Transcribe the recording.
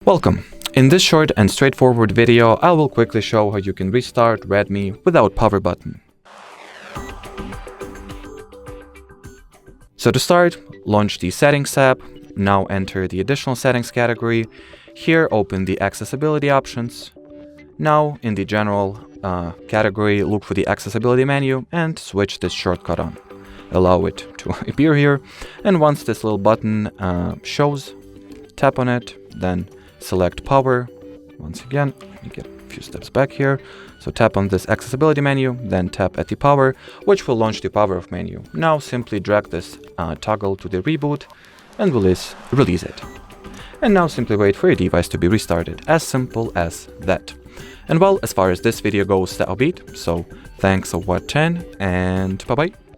Welcome! In this short and straightforward video, I will quickly show how you can restart Redmi without power button. So to start, launch the Settings app. Now enter the Additional Settings category. Here open the Accessibility options. Now in the General category, look for the Accessibility menu and switch this shortcut on. Allow it to appear here, and once this little button shows, tap on it, then select Power. Once again, let me get a few steps back here. So tap on this Accessibility menu, then tap at the Power, which will launch the Power Off menu. Now simply drag this toggle to the reboot and release it. And now simply wait for your device to be restarted. As simple as that. And well, as far as this video goes, that'll be it. So thanks for watching, and bye bye.